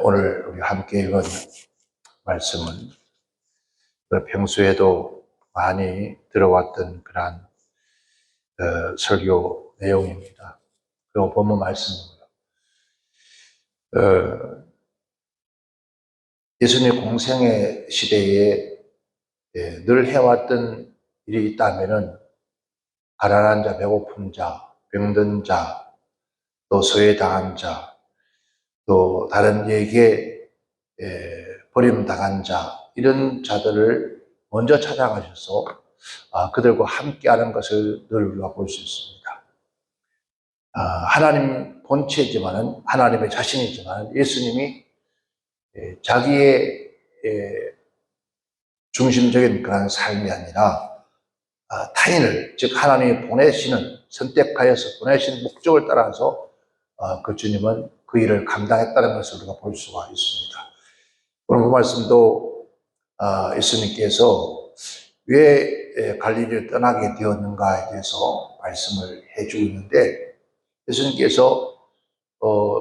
오늘 우리 함께 읽은 말씀은 평소에도 많이 들어왔던 그러한 설교 내용입니다. 그리고 본문 말씀입니다. 예수님 공생의 시대에 늘 해왔던 일이 있다면은 가난한 자, 배고픈 자, 병든 자, 또 소외당한 자, 또 다른 이에게 버림당한 자, 이런 자들을 먼저 찾아가셔서 그들과 함께하는 것을 늘 우리가 볼 수 있습니다. 하나님 본체이지만은 하나님의 자신이지만 예수님이 자기의 중심적인 그런 삶이 아니라 타인을, 즉 하나님이 보내시는, 선택하여서 보내신 목적을 따라서 그 주님은 그 일을 감당했다는 것을 우리가 볼 수가 있습니다. 오늘 그 말씀도 예수님께서 왜 갈릴리를 떠나게 되었는가에 대해서 말씀을 해주고 있는데, 예수님께서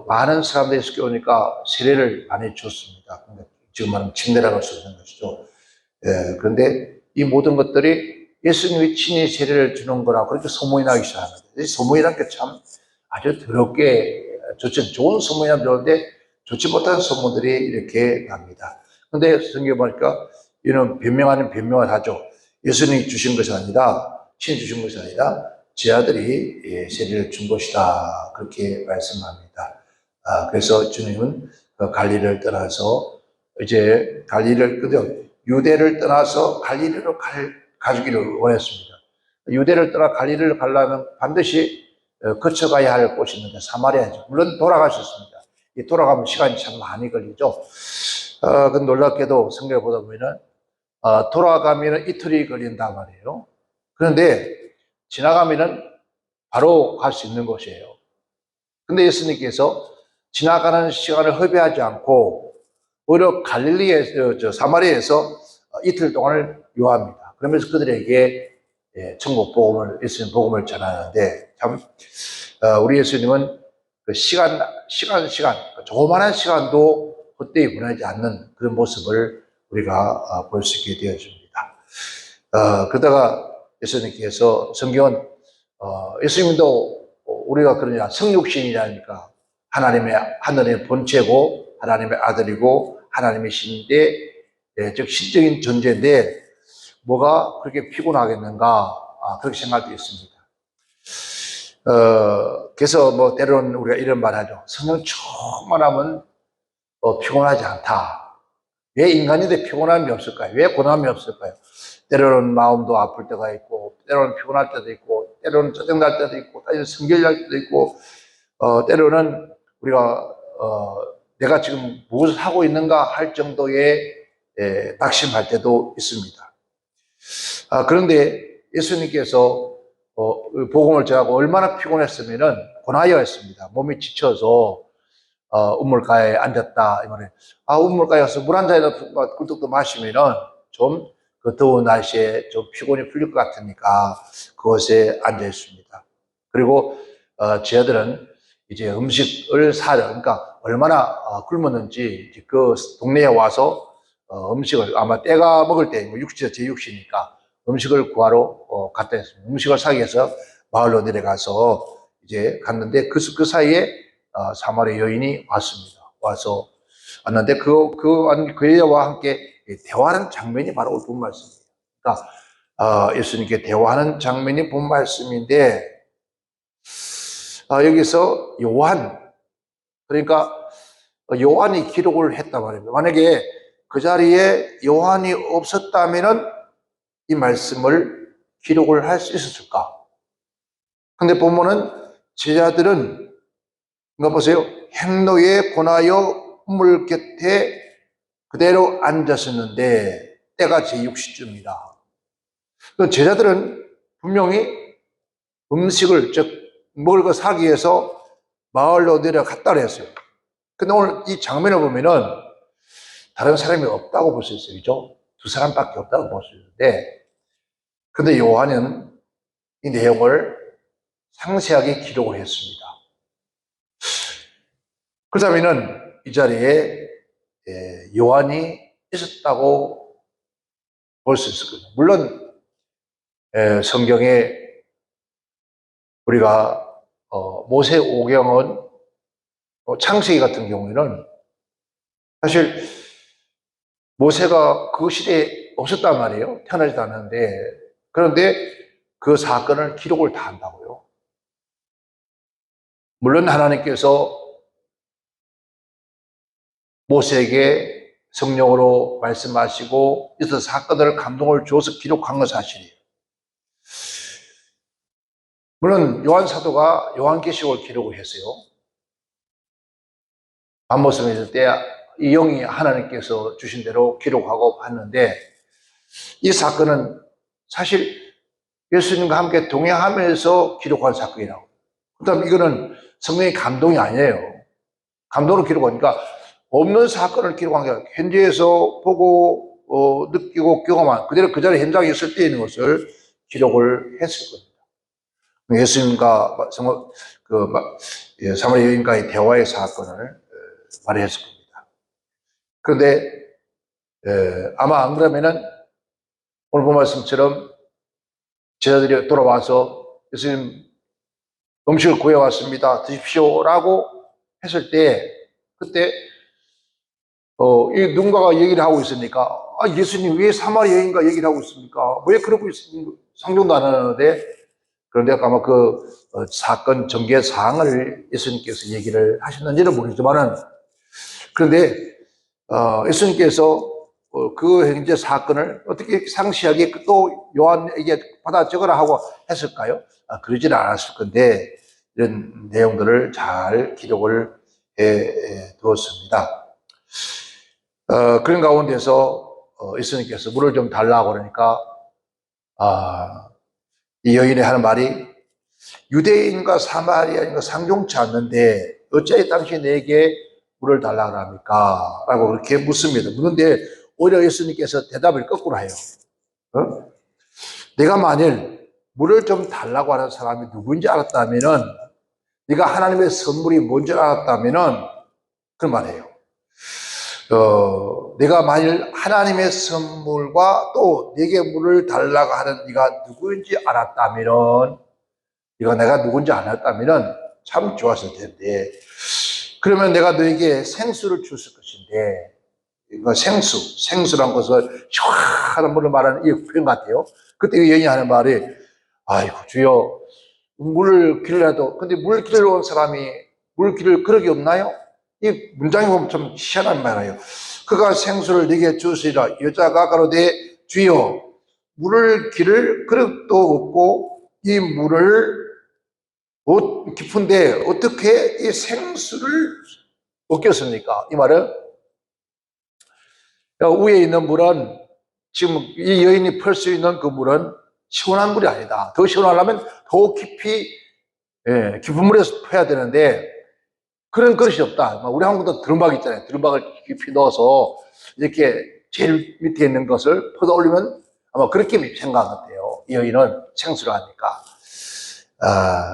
많은 사람들이 숙여오니까 세례를 많이 줬습니다. 지금 말하면 침례라고 할 수 있는 것이죠. 그런데 이 모든 것들이 예수님이 친히 세례를 주는 거라 그렇게 소문이 나기 시작합니다. 소문이란 게 참 아주 더럽게 좋은 소문이란 좋은데 좋지 못한 소문들이 이렇게 납니다. 그런데 성경에 보니까 이는 변명 아닌 변명을 하죠. 예수님이 주신 것이 아니라, 친히 주신 것이 아니라 제 아들이 세례를 준 것이다, 그렇게 말씀합니다. 그래서 주님은 갈릴리를 떠나서 이제 유대를 떠나서 갈릴리로 가주기를 원했습니다. 유대를 떠나 갈릴리를 가려면 반드시 거쳐가야 할 곳이 있는데 사마리아죠. 물론 돌아가셨습니다. 돌아가면 시간이 참 많이 걸리죠. 그 놀랍게도 성경을 보다 보면은 돌아가면 이틀이 걸린단 말이에요. 그런데 지나가면은 바로 갈 수 있는 곳이에요. 근데 예수님께서 지나가는 시간을 허비하지 않고 오히려 갈릴리에서, 사마리아에서 이틀 동안을 요합니다. 그러면서 그들에게 천국 복음을, 예수님 복음을 전하는데, 참 우리 예수님은 그 시간, 조그마한 시간도 헛되이 보내지 않는 그런 모습을 우리가 볼 수 있게 되어집니다. 그러다가 예수님께서, 성경은 예수님도 우리가 그러냐, 성육신이라니까 하나님의 하늘의 본체고 하나님의 아들이고 하나님의 신인데, 즉 신적인 존재인데 뭐가 그렇게 피곤하겠는가, 그렇게 생각도 있습니다. 그래서 뭐 때로는 우리가 이런 말 하죠. 성령 충만하면 피곤하지 않다. 왜 인간인데 피곤함이 없을까요? 왜 고난이 없을까요? 때로는 마음도 아플 때가 있고, 때로는 피곤할 때도 있고, 때로는 짜증날 때도 있고, 때로는 성결날 때도 있고, 때로는 우리가 내가 지금 무엇을 하고 있는가 할 정도의 낙심할 때도 있습니다. 그런데 예수님께서 복음을 전하고 얼마나 피곤했으면은 고나여했습니다. 몸이 지쳐서 우물가에 앉았다, 이 말이에요. 우물가에 가서 물 한 잔이라도 꿀떡도 마시면은 좀 그 더운 날씨에 좀 피곤이 풀릴 것 같으니까 그곳에 앉아 있습니다. 그리고 제 아들은 이제 음식을 사려, 그러니까 얼마나 굶었는지 그 동네에 와서 음식을, 아마 때가 먹을 때, 제 육시니까 음식을 구하러 갔다 했습니다. 음식을 사기 위해서 마을로 내려가서 이제 갔는데 그 사이에 사마리아 여인이 왔습니다. 와서 왔는데 그 여자와 함께 대화하는 장면이 바로 본 말씀입니다. 그러니까 예수님께 대화하는 장면이 본 말씀인데, 여기서 요한, 그러니까 요한이 기록을 했단 말입니다. 만약에 그 자리에 요한이 없었다면은 이 말씀을 기록을 할 수 있었을까? 근데 보면은 제자들은, 이거 보세요. 행로에 권하여 우물 곁에 그대로 앉았었는데 때가 제6시쯤이다. 제자들은 분명히 음식을, 즉 먹을 거 사기 위해서 마을로 내려갔다 그랬어요. 근데 오늘 이 장면을 보면은 다른 사람이 없다고 볼 수 있어요. 그죠? 두 사람밖에 없다고 볼 수 있는데, 근데 요한은 이 내용을 상세하게 기록을 했습니다. 그렇다면은 이 자리에 요한이 있었다고 볼 수 있을 거예요. 물론 성경에 우리가 모세 오경은 창세기 같은 경우에는 사실 모세가 그 시대에 없었단 말이에요. 태어나지도 않았는데. 그런데 그 사건을 기록을 다 한다고요. 물론 하나님께서 모세에게 성령으로 말씀하시고 있었던 사건들을 감동을 주어서 기록한 건 사실이에요. 물론 요한 사도가 요한계시록을 기록을 했어요. 밤모습에 있을 때 이 영이 하나님께서 주신 대로 기록하고 했는데 이 사건은 사실 예수님과 함께 동행하면서 기록한 사건이라고. 그다음 이거는 성령의 감동이 아니에요. 감동을 기록하니까 없는 사건을 기록한 게 아니라 현지에서 보고 느끼고 경험한 그대로 그 자리 현장에 있을 때 있는 것을 기록을 했을 겁니다. 예수님과 사마리아 여인과의 대화의 사건을 말했을 겁니다. 그런데 아마 안 그러면은 오늘 본 말씀처럼 제자들이 돌아와서 예수님 음식을 구해왔습니다. 드십시오라고 했을 때 그때 이 누군가가 얘기를 하고 있으니까 예수님 왜 사마리아 여인과 얘기를 하고 있습니까? 왜 그러고 있습니까? 상종도 안 하는데 그런데 아마 그 사건 전개 사항을 예수님께서 얘기를 하셨는지는 모르지만은 그런데 예수님께서 그 현재 사건을 어떻게 상시하게 또 요한에게 받아 적으라 하고 했을까요? 그러지는 않았을 건데 이런 내용들을 잘 기록을 해 두었습니다. 그런 가운데서 예수님께서 물을 좀 달라고 그러니까 이 여인이 하는 말이 유대인과 사마리아인과 상종치 않는데 어찌하여 당신이 내게 물을 달라고 합니까? 라고 그렇게 묻습니다. 묻는데 오히려 예수님께서 대답을 거꾸로 해요. 내가 만일 물을 좀 달라고 하는 사람이 누구인지 알았다면은 네가 하나님의 선물이 뭔지 알았다면은 그런 말이에요. 내가 만일 하나님의 선물과 또 내게 물을 달라고 하는 네가 누구인지 알았다면은 네가 내가 누군지 알았다면은 참 좋았을 텐데 그러면 내가 너에게 생수를 줬을 것인데 이거 생수란 것을 시원한 물을 말하는 이 표현 같아요. 그때 이 여인이 하는 말이 아이고 주여 물을 길러도 근데 물 길러 온 사람이 물 기를 그릇이 없나요? 이 문장에 보면 좀 희한한 말이에요. 그가 생수를 네게 주시라. 여자가 가로되 주여 물을 기를 그릇도 없고 이 물을 깊은데 어떻게 이 생수를 얻겠습니까? 이 말은 위에 있는 물은 지금 이 여인이 풀 수 있는 그 물은 시원한 물이 아니다. 더 시원하려면 더 깊이 깊은 물에서 퍼야 되는데 그런 그릇이 없다. 우리 한국도 드럼박 있잖아요. 드럼박을 깊이 넣어서 이렇게 제일 밑에 있는 것을 퍼서 올리면 아마 그렇게 생각한 것 같아요. 이 여인은 생수를 하니까.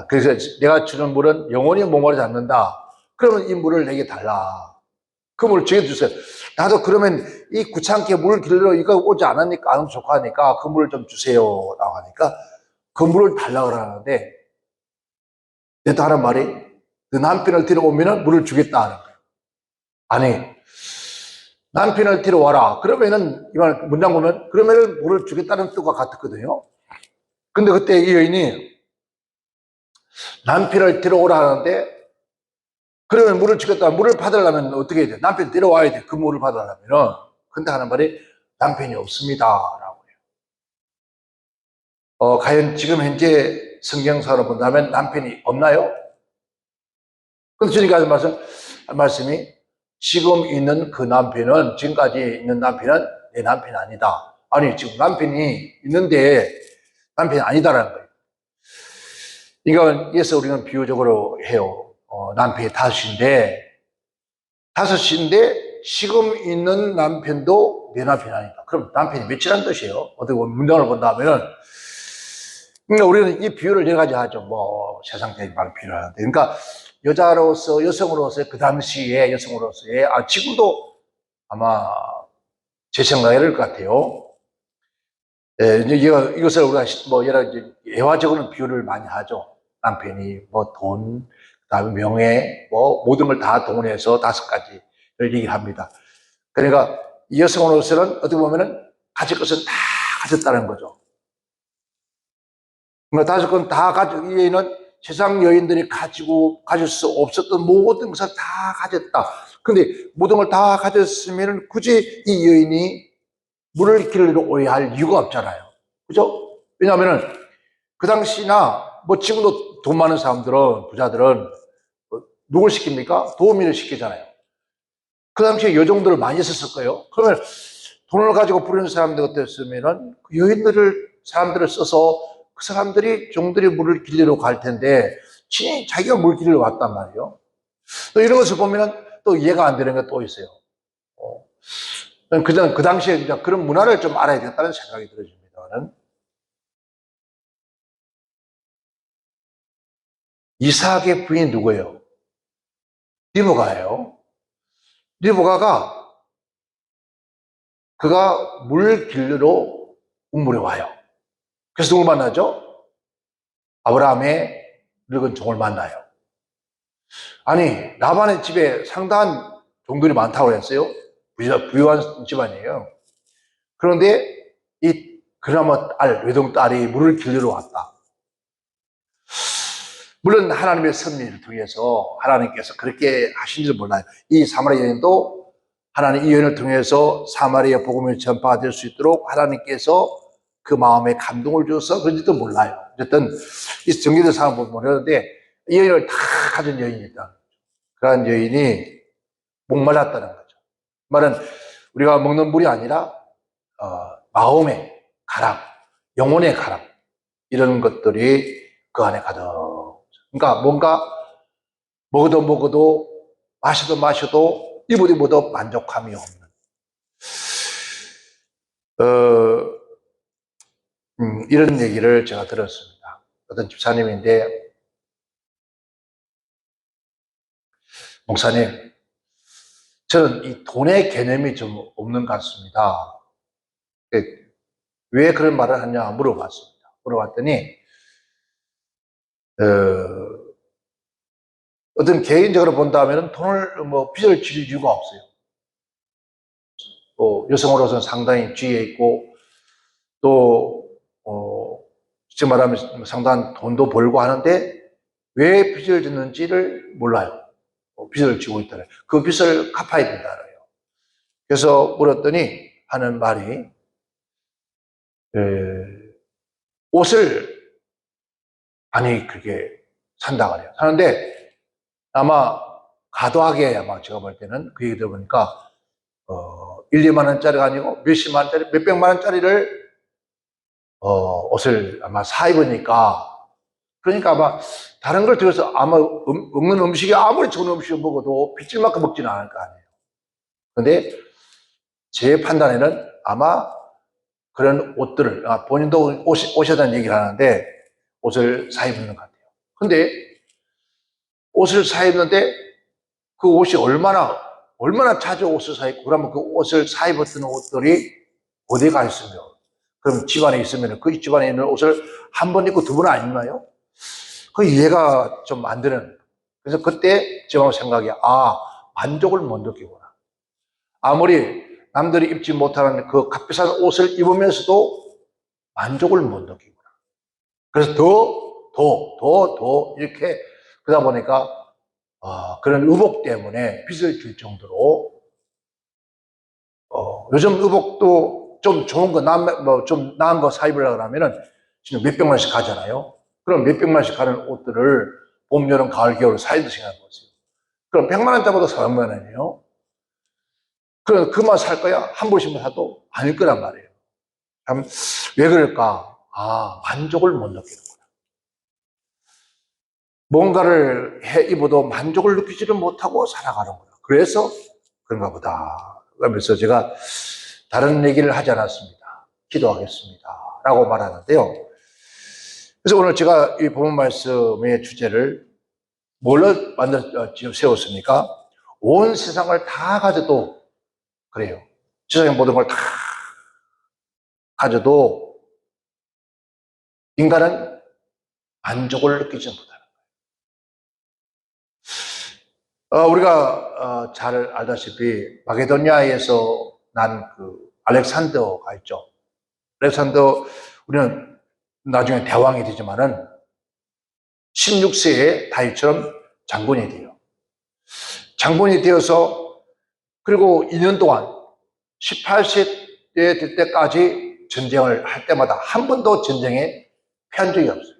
그래서 내가 주는 물은 영원히 목마르지 않는다. 그러면 이 물을 내게 달라. 그 물을 저에게 주세요. 나도 그러면 이 구창께 물 길러 이거 오지 않으니까 안 좋고 하니까 그 물을 좀 주세요. 라고 하니까 그 물을 달라고 하는데 내가 하는 말이 그 남편을 데려오면 물을 주겠다 하는 거예요. 아니 남편을 데려와라. 그러면은 이만 문장 보면 그러면은 물을 주겠다는 뜻과 같았거든요. 근데 그때 이 여인이 남편을 데려오라 하는데 그러면 물을 주겠다. 물을 받으려면 어떻게 해야 돼? 남편 데려와야 돼. 그 물을 받으려면은. 근데 하는 말이 남편이 없습니다. 라고 해요. 과연 지금 현재 성경상으로 본다면 남편이 없나요? 근데 주님께서 하는 말씀이 지금 있는 그 남편은, 지금까지 있는 남편은 내 남편이 아니다. 아니, 지금 남편이 있는데 남편이 아니다라는 거예요. 그래서 우리는 비유적으로 해요. 남편이 다섯인데 지금 있는 남편도 내 남편이 아니다. 그럼 남편이 몇이라는 뜻이에요? 어떻게 보면 문장을 본다면 그러니까 우리는 이 비유를 여러 가지 하죠. 세상적인 말을 필요하는데. 그러니까 여성으로서의 그 당시의 여성으로서의 지금도 아마 제 생각에 이럴 것 같아요. 예, 이것을 우리가 뭐 여러 가지 예화적으로는 비유를 많이 하죠. 남편이 뭐 돈, 그다음에 명예, 뭐 모든 걸 다 동원해서 5가지를 얘기를 합니다. 그러니까 이 여성으로서는 어떻게 보면은 가질 것은 다 가졌다는 거죠. 그러니까 5건 다 가지고 이 여인은 세상 여인들이 가질 수 없었던 모든 것을 다 가졌다. 근데 모든 걸 다 가졌으면 굳이 이 여인이 물을 길러 오해할 이유가 없잖아요. 그죠? 왜냐하면은 그 당시나 뭐 지금도 돈 많은 사람들은, 부자들은 누굴 시킵니까? 도우미를 시키잖아요. 그 당시에 여종들을 많이 썼을 거예요. 그러면 돈을 가지고 부르는 사람들 같았으면은 그 사람들을 써서 그 사람들이 종들이 물을 길리러 갈 텐데 친히 자기가 물 길리러 왔단 말이에요. 또 이런 것을 보면은 또 이해가 안 되는 게 또 있어요. 그 당시에 그런 문화를 좀 알아야 되겠다는 생각이 들어집니다. 이삭의 부인이 누구예요? 리브가예요. 리브가가 그가 물 길르러 우물에 와요. 그래서 누굴 만나죠? 아브라함의 늙은 종을 만나요. 아니, 라반의 집에 상당한 종들이 많다고 했어요. 부유한 집안이에요. 그런데 그나마 외동딸이 물을 길르러 왔다. 물론 하나님의 섭리를 통해서 하나님께서 그렇게 하신지도 몰라요. 이 사마리아 여인도 하나님 이 여인을 통해서 사마리아 복음이 전파될 수 있도록 하나님께서 그 마음에 감동을 줘서 그런지도 몰라요. 어쨌든 이 정리된 상황 보면 모르는데 이 여인을 다 가진 여인이다. 그러한 여인이 목말랐다는 거죠. 말은 우리가 먹는 물이 아니라 마음의 가람, 영혼의 가람 이런 것들이 그 안에 가득. 그러니까 뭔가 먹어도 마셔도 입어도 만족함이 없는. 이런 얘기를 제가 들었습니다. 어떤 집사님인데, 목사님, 저는 이 돈의 개념이 좀 없는 것 같습니다. 왜 그런 말을 하냐 물어봤습니다. 물어봤더니, 어떤 개인적으로 본다면 돈을, 빚을 질 이유가 없어요. 여성으로서는 상당히 지혜 있고, 또, 지금 말하면 상당한 돈도 벌고 하는데, 왜 빚을 짓는지를 몰라요. 빚을 지고 있다는. 그 빚을 갚아야 된다는. 그래서 물었더니 하는 말이, 옷을 많이 그렇게 산다 그래요. 사는데 아마 과도하게 아마 제가 볼 때는 그 얘기 들어보니까 1, 2만 원짜리가 아니고 몇십만 원짜리, 몇백만 원짜리를 옷을 아마 사 입으니까 그러니까 아마 다른 걸 들어서 아마 먹는 음식이 아무리 좋은 음식을 먹어도 빚질 만큼 먹지는 않을 거 아니에요. 그런데 제 판단에는 아마 그런 옷들을, 본인도 옷에 대한 얘기를 하는데 옷을 사 입는 것 같아요. 근데 옷을 사 입는데 그 옷이 얼마나 자주 옷을 사 입고 그러면 그 옷을 사 입었던 옷들이 어디에 가 있으면 그럼 집안에 있으면 그 집안에 있는 옷을 한 번 입고 두 번 안 입나요? 그 이해가 좀 안 되는. 그래서 그때 제가 생각이 만족을 못 느끼구나. 아무리 남들이 입지 못하는 그 값비싼 옷을 입으면서도 만족을 못 느끼구나. 그래서 더 이렇게 그러다 보니까 그런 의복 때문에 빚을 질 정도로 요즘 의복도 좀 좋은 거, 좀 나은 거 사 입으려고 하면은 지금 몇백만 원씩 가잖아요. 그럼 몇백만 원씩 가는 옷들을 봄, 여름, 가을, 겨울 사 입는 생각해 보세요. 그럼 100만 원짜리보다 400만 원이에요. 그럼 그만 살 거야? 한 벌씩만 사도 아닐 거란 말이에요. 그럼 왜 그럴까? 만족을 못 느끼는구나. 뭔가를 해 입어도 만족을 느끼지를 못하고 살아가는구나. 그래서 그런가 보다. 그러면서 제가 다른 얘기를 하지 않았습니다. 기도하겠습니다. 라고 말하는데요. 그래서 오늘 제가 이 본문 말씀의 주제를 뭘로 세웠습니까? 온 세상을 다 가져도 그래요. 세상의 모든 걸 다 가져도 인간은 만족을 느끼지 못하는 거예요. 우리가 잘 알다시피 마게도니아에서 난 그 알렉산더가 있죠. 알렉산더, 우리는 나중에 대왕이 되지만은 16세에 다윗처럼 장군이 돼요. 장군이 되어서 그리고 2년 동안 18세 될 때까지 전쟁을 할 때마다 한 번도 전쟁에 패한 적이 없어요.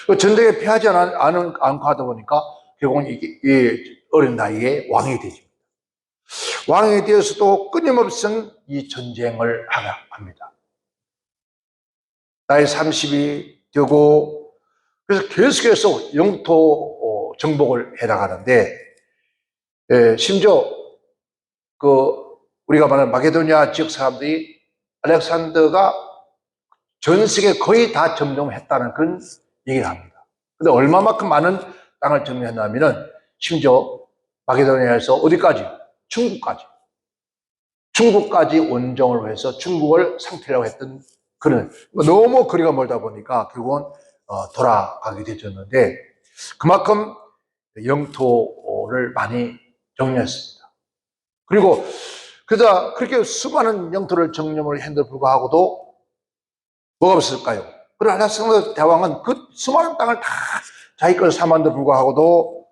그 전쟁에 패하지 않고 하다 보니까 결국은 이 어린 나이에 왕이 되죠. 왕이 되어서도 끊임없이 이 전쟁을 합니다. 나이 30이 되고, 그래서 계속해서 영토 정복을 해 나가는데, 심지어 우리가 말하는 마게도니아 지역 사람들이 알렉산더가 전 세계 거의 다 점령했다는 그런 얘기를 합니다. 근데 얼마만큼 많은 땅을 점령했냐면은 심지어 마게도니아에서 어디까지? 중국까지 원정을 해서 중국을 상태라고 했던 그런, 너무 거리가 멀다 보니까 결국은 돌아가게 되었는데, 그만큼 영토를 많이 정리했습니다. 그리고 그러다 그렇게 수많은 영토를 정령을 했는데도 불구하고도 뭐가 없을까요? 그러나 알렉산더 대왕은 그 수많은 땅을 다 자기 것을 삼았는데도 불구하고도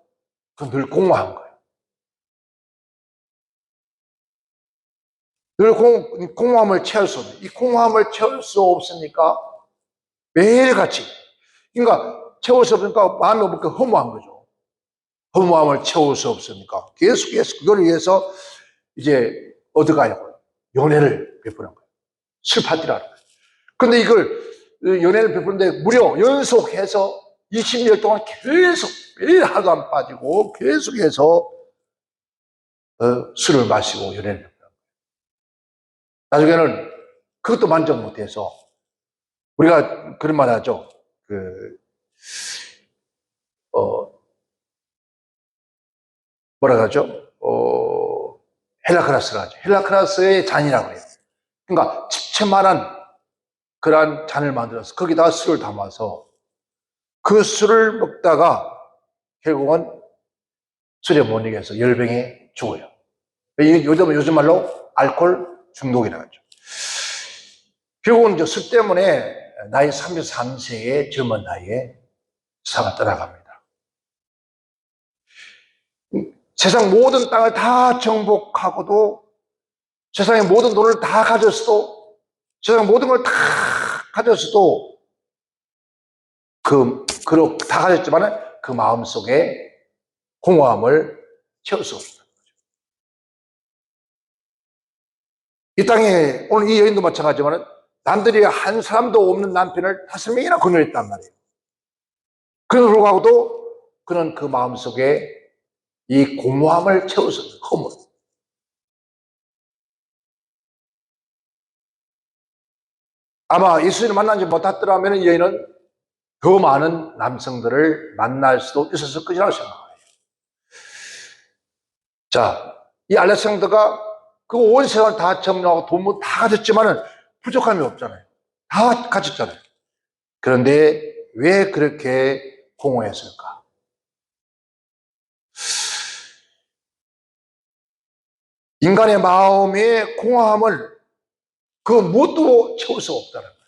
늘 공허한 거예요. 늘 공허함을 채울 수 없는, 이 공허함을 채울 수 없으니까 매일같이, 그러니까 채울 수 없으니까 마음이 없으니까 허무한 거죠. 허무함을 채울 수 없으니까 계속해서 그걸 위해서 이제 어디가요? 연애를 베푸는 거예요. 슬퍼지라는 거예요. 근데 이걸 연애를 베푸는데 무려 연속해서 20년 동안 계속 매일 하루도 안 빠지고 계속해서 술을 마시고 연애를 베푸는 거예요. 나중에는 그것도 만족 못해서 우리가 그런 말 하죠. 뭐라 그러죠? 헬라크라스라 하죠. 헬라크라스의 잔이라고 해요. 그러니까 집채만한 그러한 잔을 만들어서 거기다가 술을 담아서 그 술을 먹다가 결국은 술에 못 이겨서 열병에 죽어요. 요즘 말로 알코올 중독이라고 하죠. 결국은 이제 술 때문에 나이 33세의 젊은 나이에 세상을 떠나갑니다. 세상 모든 땅을 다 정복하고도, 세상의 모든 돈을 다 가졌어도, 세상 모든 걸 다 가졌어도, 다 가졌지만 그 마음 속에 공허함을 채울 수 없다. 이 땅에 오늘 이 여인도 마찬가지지만 남들이 한 사람도 없는 남편을 5명이나 거느렸단 말이에요. 그럼에도 불구하고도 그는 그 마음 속에 이 공허함을 채울 수 없는 허물. 아마 예수님을 만나지 못했더라면 이 여인은 더 많은 남성들을 만날 수도 있었을 것이라고 생각해요. 자, 이 알렉산더가 그 온 세상을 다 점령하고 돈 다 가졌지만은 부족함이 없잖아요. 다 가졌잖아요. 그런데 왜 그렇게 공허했을까? 인간의 마음의 공허함을 그 무엇도 채울 수 없다는 거예요.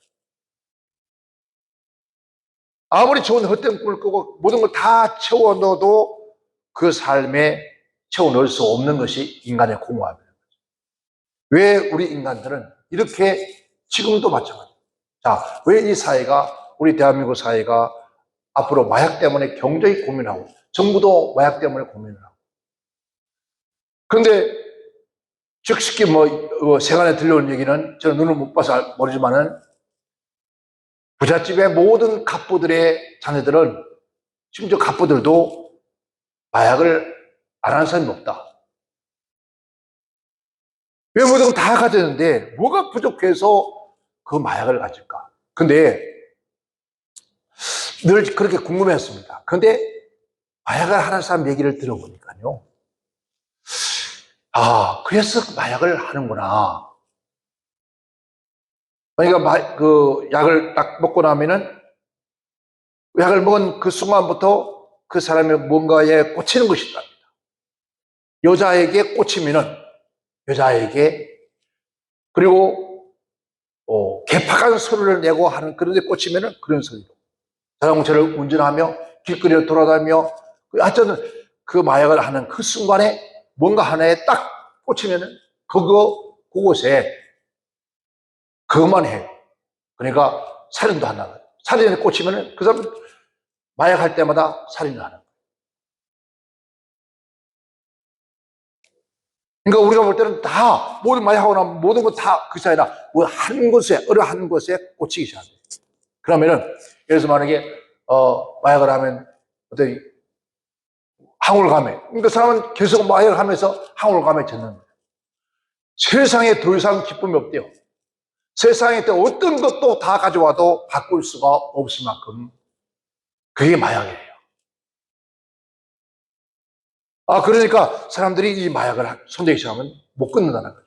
아무리 좋은 헛된 꿈을 꾸고 모든 걸 다 채워 넣어도 그 삶에 채워 넣을 수 없는 것이 인간의 공허함이에요. 왜 우리 인간들은 이렇게 지금도 마찬가지예요. 자, 왜 이 사회가, 우리 대한민국 사회가 앞으로 마약 때문에 굉장히 고민하고, 정부도 마약 때문에 고민을 하고. 그런데 즉시 세간에 들려온 얘기는 저는 눈을 못 봐서 모르지만은 부잣집의 모든 갑부들의 자녀들은, 심지어 갑부들도 마약을 안 하는 사람이 없다. 왜 모든 걸 다 가졌는데 뭐가 부족해서 그 마약을 가질까? 근데 늘 그렇게 궁금했습니다. 근데 마약을 하는 사람 얘기를 들어보니까요, 그래서 마약을 하는구나. 그러니까 그 약을 딱 먹고 나면은 약을 먹은 그 순간부터 그 사람이 뭔가에 꽂히는 것이 있답니다. 여자에게 꽂히면은 여자에게, 그리고 개팍한 소리를 내고 하는 그런 데 꽂히면은 그런 소리로, 자동차를 운전하며 길거리를 돌아다니며 하여튼 그 마약을 하는 그 순간에 뭔가 하나에 딱 꽂히면은 그곳에 그것만 해요. 그러니까 살인도 한다는 거예요. 살인에 꽂히면은 그 사람 마약할 때마다 살인을 하는 거예요. 그러니까 우리가 볼 때는 다 모든 마약하고 나면 모든 것 다 그 사이나 뭐 한 곳에, 어느 한 곳에 꽂히기 시작합니다. 그러면은 예를 들어서 만약에 마약을 하면 어떤 항울감에, 그러니까 사람은 계속 마약을 하면서 항울감에 젖는 거예요. 세상에 더 이상 기쁨이 없대요. 세상에 어떤 것도 다 가져와도 바꿀 수가 없을 만큼 그게 마약이에요. 그러니까 사람들이 이 마약을 손대기 시작하면 못 끊는다는 거죠.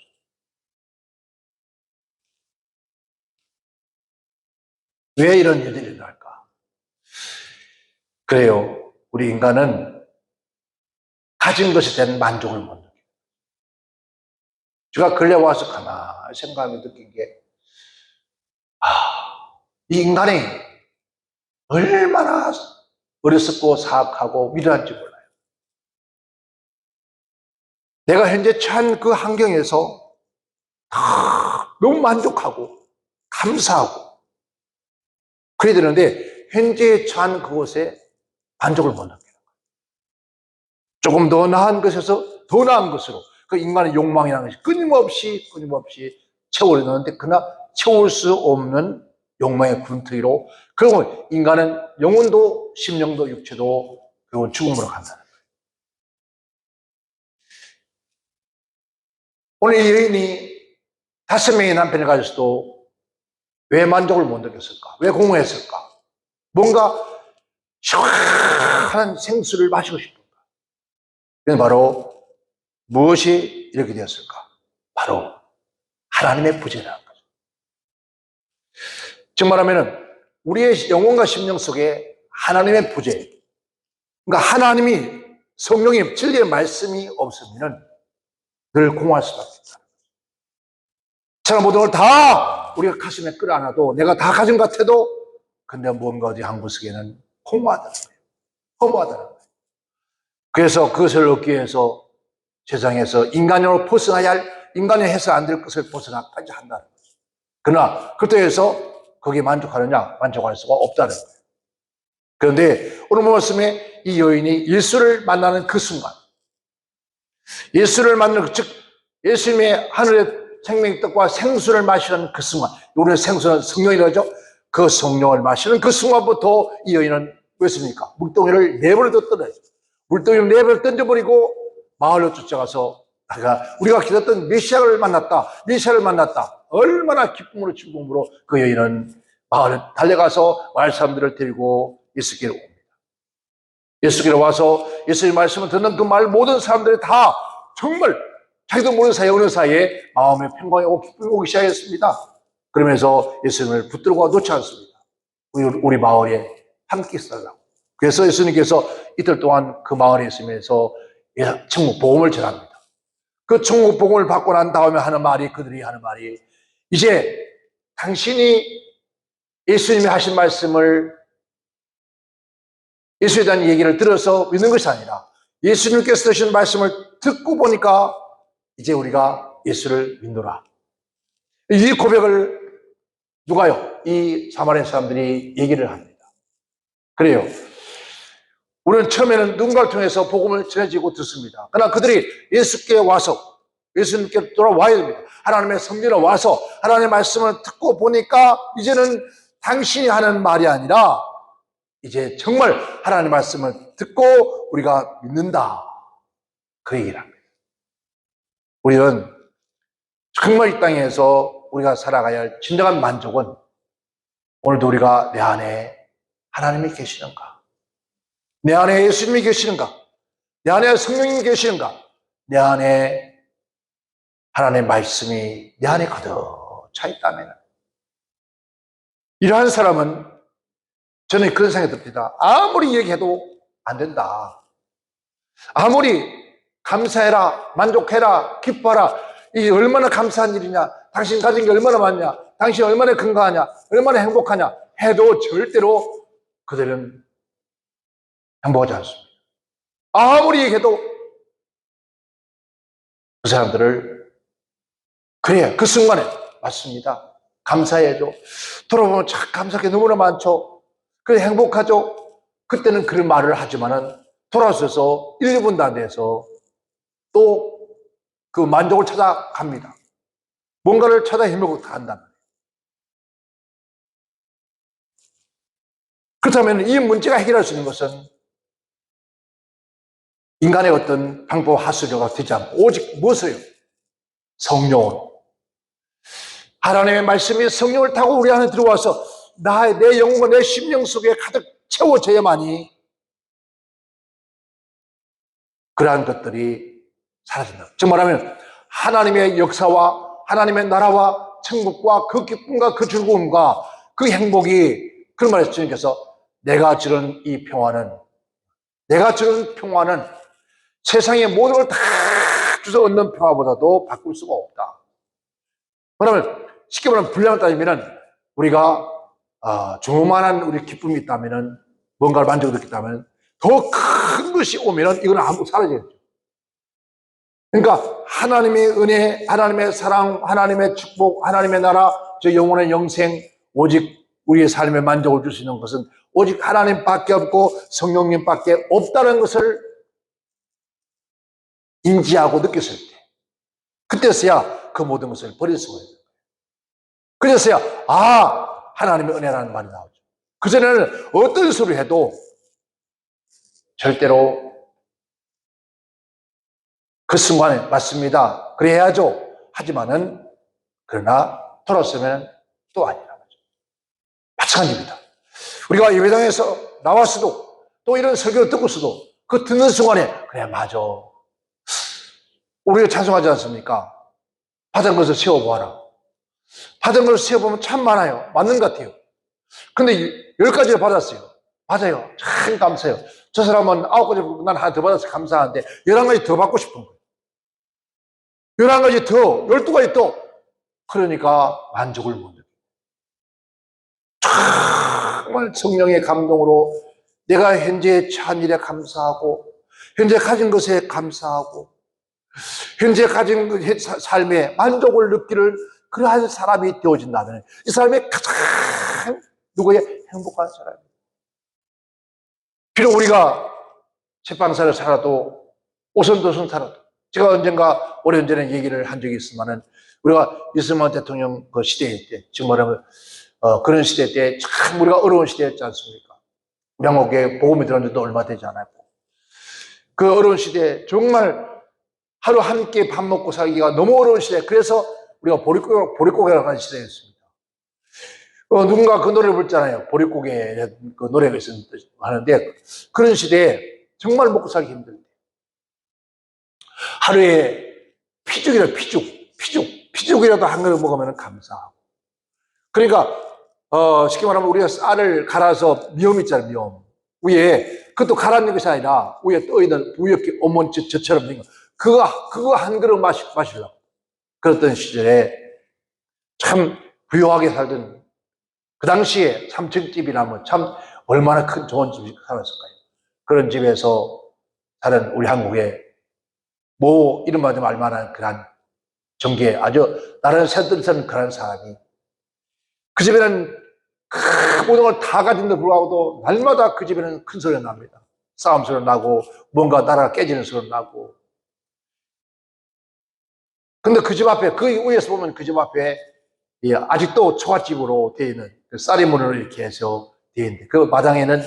왜 이런 일들이 일어날까? 그래요. 우리 인간은 가진 것에 대한 만족을 못 느껴요. 제가 근래 와서 가만히 생각하며 느낀 게, 이 인간이 얼마나 어리석고 사악하고 미련한지 몰라요. 내가 현재 처한 그 환경에서 너무 만족하고 감사하고 그래야 되는데 현재 처한 그곳에 만족을 못 느껴요. 조금 더 나은 것에서 더 나은 것으로 그 인간의 욕망이라는 것이 끊임없이 채워내는데 그러나 채울 수 없는 욕망의 군투이로, 그리고 인간은 영혼도 심령도 육체도 결국은 죽음으로 간다는 거예요. 오늘 이 여인이 5명의 남편을 가졌어도 왜 만족을 못 느꼈을까? 왜 공허했을까? 뭔가 시원한 생수를 마시고 싶은가? 그래서 바로 무엇이 이렇게 되었을까? 바로 하나님의 부재라는 거죠. 즉 말하면 우리의 영혼과 심령 속에 하나님의 부재, 그러니까 하나님이, 성령이, 진리의 말씀이 없으면 늘 공허할 수밖에 없다. 제가 모든 걸 다 우리가 가슴에 끌어안아도, 내가 다 가진 것 같아도 근데 뭔가 어디 한 구석에는 허무하다는 거예요. 허무하다는 거예요. 그래서 그것을 얻기 위해서 세상에서 인간으로 벗어나야 할, 인간이 해서 안 될 것을 벗어나까지 한다는 거예요. 그러나 그렇다고 해서 거기에 만족하느냐? 만족할 수가 없다는 거예요. 그런데 오늘 말씀에 이 여인이 예수를 만나는 그 순간, 예수를 만나는, 즉 예수님의 하늘의 생명의 떡과 생수를 마시는 그 순간, 우리의 생수는 성령이라죠. 그 성령을 마시는 그 순간부터 이 여인은 왜습니까? 물동이를 내버려 뒀더래. 물동이를 내버려 던져버리고 마을로 쫓아가서 우리가 기다렸던 메시아를 만났다. 얼마나 기쁨으로 즐거움으로 그 여인은 마을에 달려가서 마을 사람들을 데리고 예수께로 옵니다. 예수께로 와서 예수의 말씀을 듣는 그 마을 모든 사람들이 다 정말 자기도 모르는 사이에 어느 사이에 마음의 평강이 오고 기쁨이 오기 시작했습니다. 그러면서 예수님을 붙들고 놓지 않습니다. 우리 마을에 함께 있어달라고. 그래서 예수님께서 이틀 동안 그 마을에 있으면서 천국 복음을 전합니다. 그 천국 복음을 받고 난 다음에 그들이 하는 말이, 이제 당신이 예수님이 하신 말씀을, 예수에 대한 얘기를 들어서 믿는 것이 아니라 예수님께서 하신 말씀을 듣고 보니까 이제 우리가 예수를 믿노라. 이 고백을 누가요? 이 사마리아 사람들이 얘기를 합니다. 그래요. 우리는 처음에는 누군가를 통해서 복음을 전해지고 듣습니다. 그러나 그들이 예수께 와서, 예수님께 돌아와야 됩니다. 하나님의 성전에 와서 하나님의 말씀을 듣고 보니까 이제는 당신이 하는 말이 아니라 이제 정말 하나님의 말씀을 듣고 우리가 믿는다. 그 얘기를 합니다. 우리는 정말 이 땅에서 우리가 살아가야 할 진정한 만족은, 오늘도 우리가 내 안에 하나님이 계시는가? 내 안에 예수님이 계시는가? 내 안에 성령님이 계시는가? 내 안에 하나님의 말씀이 내 안에 가득 차 있다면, 이러한 사람은 저는 그런 생각이 듭니다. 아무리 얘기해도 안 된다. 아무리 감사해라, 만족해라, 기뻐하라, 이 얼마나 감사한 일이냐, 당신 가진 게 얼마나 많냐, 당신 얼마나 건강하냐, 얼마나 행복하냐 해도 절대로 그들은 행복하지 않습니다. 아무리 얘기해도 그 사람들을, 그래, 그 순간에 맞습니다, 감사해야죠. 돌아보면 참 감사한 게 너무나 많죠. 그래, 행복하죠. 그때는 그런 말을 하지만은 돌아서서 1, 2분도 안 돼서 또 그 만족을 찾아갑니다. 뭔가를 찾아 헤매고 간다면. 그렇다면 이 문제가 해결할 수 있는 것은 인간의 어떤 방법 하수료가 되지 않고 오직 무엇이요? 성령으로. 하나님의 말씀이 성령을 타고 우리 안에 들어와서 내 영혼과 내 심령 속에 가득 채워져야만이 그러한 것들이 사라진다. 즉 말하면 하나님의 역사와 하나님의 나라와 천국과 그 기쁨과 그 즐거움과 그 행복이, 그런 말에서 주님께서 내가 주는 이 평화는, 내가 주는 평화는 세상의 모든 걸 다 주서 얻는 평화보다도 바꿀 수가 없다. 그러면 쉽게 말하면 분량을 따지면 우리가 조만한 우리 기쁨이 있다면, 뭔가를 만족을 느꼈다면 더 큰 것이 오면 이건 아무 사라지겠죠. 그러니까 하나님의 은혜, 하나님의 사랑, 하나님의 축복, 하나님의 나라, 저 영혼의 영생, 오직 우리의 삶에 만족을 줄 수 있는 것은 오직 하나님밖에 없고 성령님밖에 없다는 것을 인지하고 느꼈을 때, 그때서야 그 모든 것을 버릴 수가 있어요. 그래서야 하나님의 은혜라는 말이 나오죠. 그전에는 어떤 소리 해도 절대로 그 순간에 맞습니다, 그래야죠 하지만은, 그러나 돌아서면 또 아니라 거죠. 마찬가지입니다. 우리가 예배당에서 나왔어도 또 이런 설교를 듣고서도 그 듣는 순간에 그래, 맞아, 우리가 찬송하지 않습니까? 받은 것을 세워보아라. 받은 것을 세워보면 참 많아요. 맞는 것 같아요. 근데 10가지를 받았어요. 맞아요. 참 감사해요. 저 사람은 9가지, 난 하나 더 받아서 감사한데 11가지 더 받고 싶은 거예요. 11가지 더, 12가지 더. 그러니까 만족을 못 느껴요. 정말 성령의 감동으로 내가 현재 처한 일에 감사하고, 현재 가진 것에 감사하고, 현재 가진 삶에 만족을 느끼는 그러한 사람이 되어진다면 이 사람이 가장 누구의 행복한 사람이에요. 비록 우리가 책방사를 살아도, 오선도선 살아도, 제가 언젠가 오래전에 얘기를 한 적이 있지만은, 우리가 이승만 대통령 그 시대 때, 지금 말하면 그런 시대 때 참 우리가 어려운 시대였지 않습니까? 양옥에 복음이 들어온 지도 얼마 되지 않았고, 그 어려운 시대에 정말 하루 한 끼 밥 먹고 살기가 너무 어려운 시대, 그래서 우리가 보릿고개라고 하는 시대였습니다. 누군가 그 노래를 부르잖아요. 보릿고개 그 노래가 하는데, 그런 시대에 정말 먹고 살기 힘들 때, 하루에 피죽이라도 한 그릇 먹으면 감사하고. 그러니까 쉽게 말하면 우리가 쌀을 갈아서 미음 있잖아요. 미음 위에, 그것도 갈아는 것이 아니라 위에 떠있는 부엽기 어몬처럼 된 거, 그거 한 그릇 마시려고 그랬던 시절에 참 부유하게 살던, 그 당시에 3층집이라면 참 얼마나 큰 좋은 집이 살았을까요? 그런 집에서 사는 우리 한국의 이름만 좀 알만한 그런 정계, 아주 나라는 새들선 그런 사람이, 그 집에는 모든 걸 다 가진데도 불구하고도 날마다 그 집에는 큰 소리가 납니다. 싸움 소리 나고, 뭔가 나라가 깨지는 소리 나고. 근데 그 집 앞에, 그 위에서 보면 그 집 앞에 아직도 초가집으로 되어 있는 쌀이문으로 이렇게 해서 되어 있는데, 그 마당에는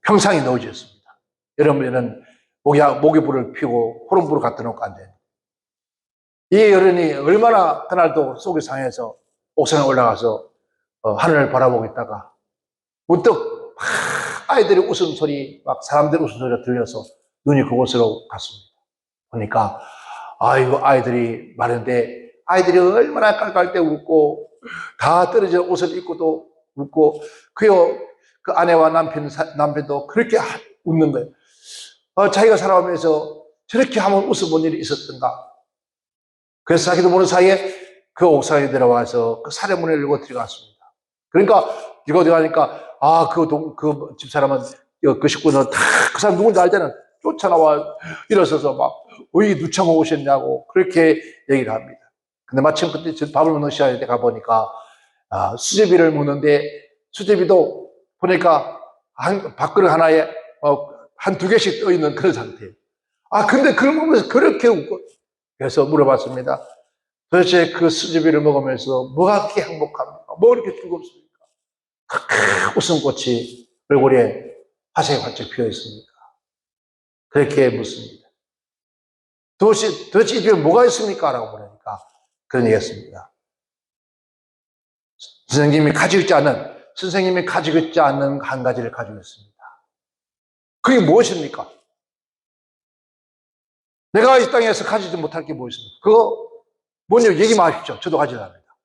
평상이 놓여져 있습니다. 여름에는 모기불을 피우고 호롱불을 갖다 놓고 앉아요. 이 어른이 얼마나 그날도 속이 상해서 옥상에 올라가서 하늘을 바라보고 있다가 문득 아이들이 웃음소리, 막 사람들 웃음소리가 들려서 눈이 그곳으로 갔습니다. 보니까 아이고, 아이들이 많은데, 아이들이 얼마나 깔깔대 웃고, 다 떨어져 옷을 입고도 웃고, 그 아내와 남편도 그렇게 웃는 거예요. 자기가 살아오면서 저렇게 한번 웃어본 일이 있었던가. 그래서 자기도 모르는 사이에 그 옥상에 들어와서 그 사례문을 열고 들어갔습니다. 그러니까, 이거 들어가니까, 그 집사람은, 그 식구는 다 그 사람 누군지 알잖아. 쫓아나와 일어서서 막, 왜 누창호 오셨냐고, 그렇게 얘기를 합니다. 근데 마침 그때 밥을 먹는 시간에 가보니까 수제비를 먹는데, 수제비도 보니까 밥그릇 하나에 한 두 개씩 떠 있는 그런 상태예요. 근데 그걸 먹으면서 그렇게 웃고, 그래서 물어봤습니다. 도대체 그 수제비를 먹으면서 뭐가 그렇게 행복합니까? 뭐 그렇게 즐겁습니까? 웃음꽃이 얼굴에 화색이 활짝 피어 있습니까? 그렇게 묻습니다. 도대체 이 집에 뭐가 있습니까? 라고 물으니까 그런 얘기 했습니다. 선생님이 가지고 있지 않는 한 가지를 가지고 있습니다. 그게 무엇입니까? 내가 이 땅에서 가지지 못할 게 무엇입니까? 그거 뭔지 얘기만 하십시오. 저도 가지려 합니다.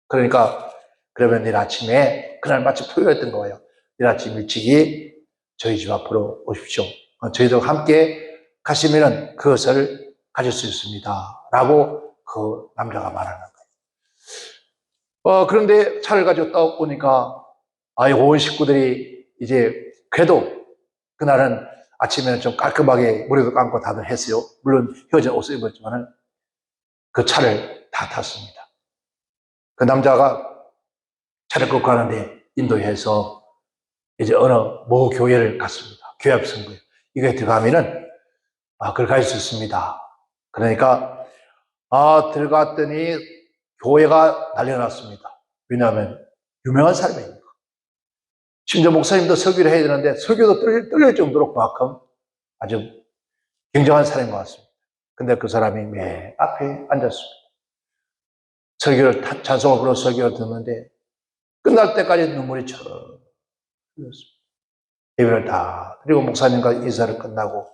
그러니까 그러면 내일 아침에, 그날 마침 토요일이었던 거예요. 내일 아침 일찍이 저희 집 앞으로 오십시오. 저희도 함께 가시면 그것을 가질 수 있습니다. 라고 그 남자가 말하는 거예요. 그런데 차를 가지고 딱 오니까, 온 식구들이 이제, 그래도 그날은 아침에는 좀 깔끔하게 머리도 감고 다들 했어요. 물론 헤어진 옷을 입었지만은 그 차를 다 탔습니다. 그 남자가 차를 끌고 가는데 인도해서 이제 어느 모 교회를 갔습니다. 교회 앞 선거에. 이거에 들어가면은, 그걸 갈 수 있습니다. 그러니까, 들어갔더니 교회가 난리가 났습니다. 왜냐하면 유명한 사람이니까. 심지어 목사님도 설교를 해야 되는데 설교도 떨릴 정도로 그만큼 아주 굉장한 사람인 것 같습니다. 근데 그 사람이 맨 앞에 앉았습니다. 찬송을 불러 설교를 듣는데 끝날 때까지 눈물이 철 흘렸습니다. 예배를 다 드리고 목사님과 인사를 끝나고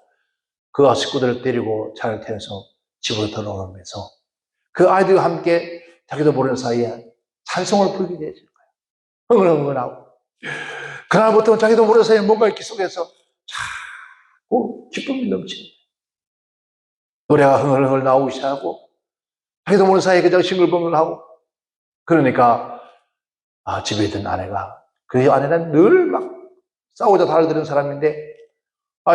그 식구들을 데리고 차를 태워서 집으로 돌아오면서 그 아이들과 함께 자기도 모르는 사이에 찬송을 부르게 되어질 거예요. 흥얼흥얼하고. 그날부터는 자기도 모르는 사이에 뭔가 이렇게 속에서 자꾸 기쁨이 넘치는 거예요. 노래가 흥얼흥얼 나오기 시작하고 자기도 모르는 사이에 그냥 싱글벙글하고. 그러니까 집에 있던 아내가, 그 아내는 늘 막 싸우자 달아드는 사람인데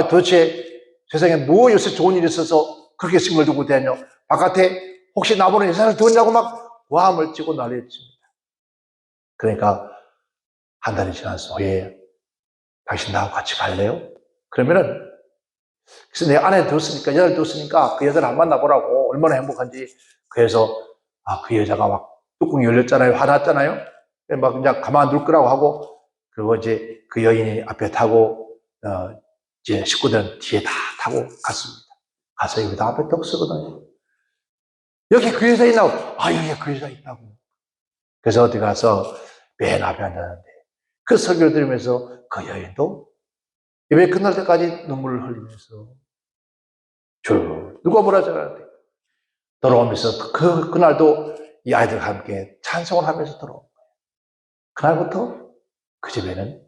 도대체 세상에 뭐 요새 좋은 일이 있어서 그렇게 싱글벙글 대냐, 바깥에 혹시 나보는 인사를 듣냐고 막 와함을 치고 난리를 칩니다. 그러니까 한 달이 지나서, 당신 나하고 같이 갈래요? 그러면은, 그래서 내 아내 뒀으니까, 여자를 뒀으니까 그 여자를 안 만나보라고, 얼마나 행복한지. 그래서 그 여자가 막 뚜껑이 열렸잖아요. 화났잖아요. 막 그냥 가만둘 거라고 하고, 그리고 이제 그 여인이 앞에 타고 이제 식구들은 뒤에 다 타고 갔습니다. 가서 여기다 앞에 턱 쓰거든요. 여기 그 여자 있나고? 여기 그 여자 있다고. 그래서 어디 가서 맨 앞에 앉았는데 그 설교를 들으면서 그 여인도 예배 끝날 때까지 눈물을 흘리면서 누가 뭐라 저러는데 돌아오면서 그날도 이 아이들과 함께 찬송을 하면서 돌아온 거예요. 그날부터 그 집에는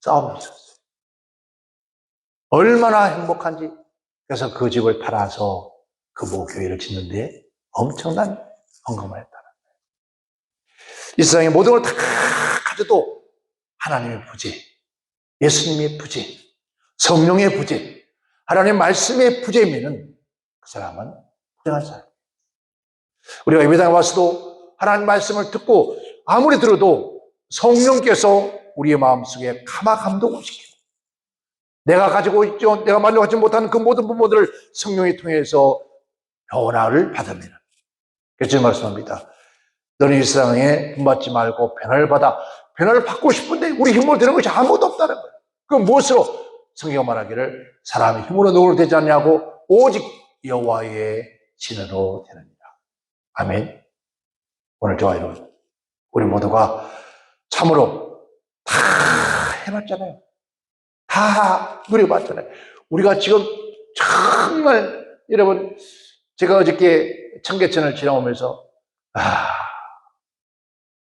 싸움이 있었어요. 얼마나 행복한지. 그래서 그 집을 팔아서 그 모교회를 짓는데 엄청난 헌금을 했다는 거예요. 이 세상의 모든 걸 다 가져도 하나님의 부재, 예수님의 부재, 성령의 부재, 하나님의 말씀의 부재이면은 그 사람은 불행한 사람이에요. 우리가 예배당에 와서도 하나님 말씀을 듣고 아무리 들어도 성령께서 우리의 마음속에 가마 감동을 시키고 내가 가지고 있죠, 내가 만족하지 못하는 그 모든 부모들을 성령이 통해서 변화를 받으면, 그래서 말씀합니다. 너는 이 세상에 본받지 말고 변화를 받아. 변화를 받고 싶은데 우리 힘으로 되는 것이 아무것도 없다는 거예요. 그럼 무엇으로? 성경가 말하기를 사람의 힘으로 누구로 되지 않냐고, 오직 여호와의 신으로 되느니라. 아멘. 오늘 저와 여러분, 우리 모두가 참으로 다 해봤잖아요. 다 누려봤잖아요. 우리가 지금 정말 여러분, 제가 어저께 청계천을 지나오면서,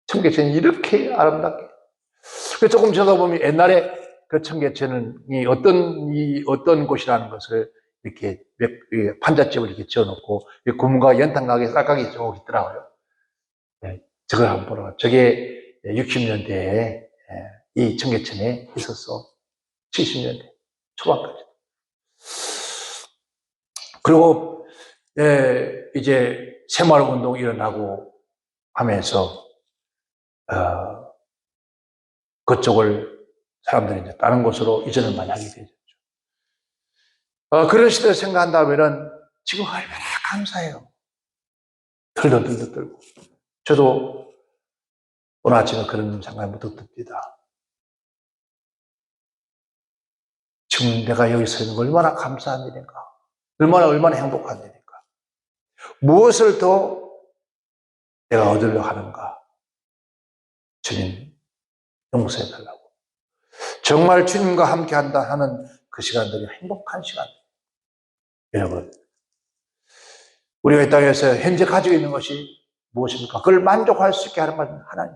청계천이 이렇게 아름답게. 조금 지나다 보면 옛날에 그 청계천이 어떤 곳이라는 것을 이렇게 판잣집을 이렇게 지어놓고, 고문과 연탄 가게, 쌀가게 쭉 있더라고요. 네, 저걸 한번 보러. 저게 60년대에 이 청계천에 있었어. 70년대 초반까지. 그리고 이제 새마을운동이 일어나고 하면서 그쪽을 사람들이 이제 다른 곳으로 이전을 많이 하게 되죠. 그런 시대를 생각한다면은 지금 얼마나 감사해요. 들도 떨고. 저도 오늘 아침에 그런 생각이 문득 듭니다. 지금 내가 여기 서 있는 거 얼마나 감사한 일인가. 얼마나 행복한 일인가. 무엇을 더 내가 얻으려고 하는가. 주님 용서해 달라고. 정말 주님과 함께 한다 하는 그 시간들이 행복한 시간. 여러분, 우리가 이 땅에서 현재 가지고 있는 것이 무엇입니까? 그걸 만족할 수 있게 하는 것은 하나님.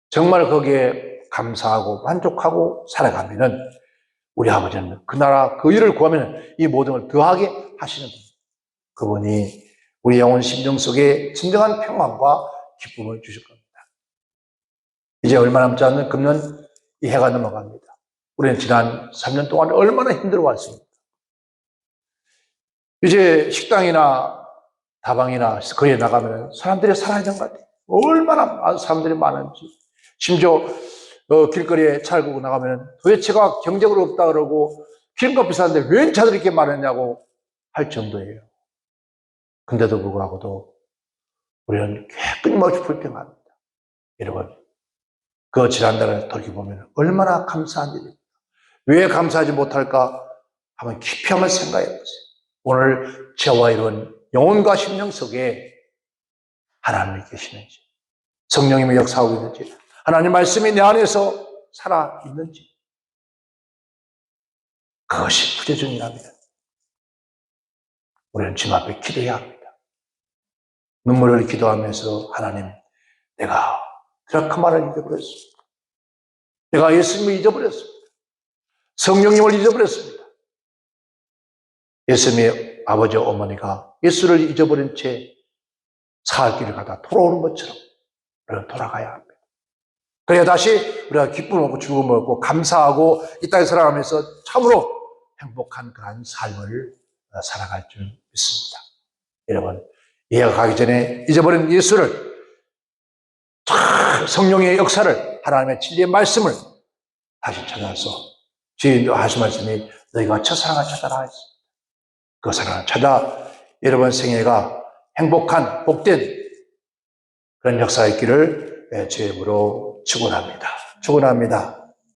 정말 거기에 감사하고 만족하고 살아가면은 우리 아버지는 그 나라 그 일을 구하면 이 모든 걸 더하게 하시는 분. 그분이 우리 영혼 심령 속에 진정한 평안과 기쁨을 주실 겁니다. 이제 얼마 남지 않는 금년 이 해가 넘어갑니다. 우리는 지난 3년 동안 얼마나 힘들어왔습니까? 이제 식당이나 다방이나 거기에 나가면 사람들이 살아있는 것 같아요. 얼마나 사람들이 많은지. 심지어 길거리에 차를 끌고 나가면 도대체가 경쟁으로 없다 그러고 기름값 비싼데 왜 차들이 이렇게 많았냐고 할 정도예요. 근데도 불구하고도 우리는 끊임없이 불평합니다. 여러분, 그 지난날을 돌이켜보면 얼마나 감사한 일입니까? 왜 감사하지 못할까? 한번 깊이 한번 생각해 보세요. 오늘 저와 이런 영혼과 심령 속에 하나님이 계시는지, 성령님이 역사하고 있는지, 하나님 말씀이 내 안에서 살아있는지, 그것이 부재중이랍니다. 우리는 주님 앞에 기도해야 합니다. 눈물을 기도하면서 하나님, 내가 드라크마를 잊어버렸습니다. 내가 예수님을 잊어버렸습니다. 성령님을 잊어버렸습니다. 예수님의 아버지 어머니가 예수를 잊어버린 채 사할 길을 가다 돌아오는 것처럼 우리는 돌아가야 합니다. 그래야 다시 우리가 기쁨을 얻고 즐거움을 얻고 감사하고 이 땅에 살아가면서 참으로 행복한 그런 삶을 살아갈 줄 믿습니다. 여러분, 이해가 가기 전에 잊어버린 예수를, 성령의 역사를, 하나님의 진리의 말씀을 다시 찾아서 주인도 하신 말씀이 너희가 첫사랑을 찾아라 했습니다. 그 사랑을 찾아 여러분 생애가 행복한 복된 그런 역사가 있기를 주의 이름으로 축원합니다. 축원합니다.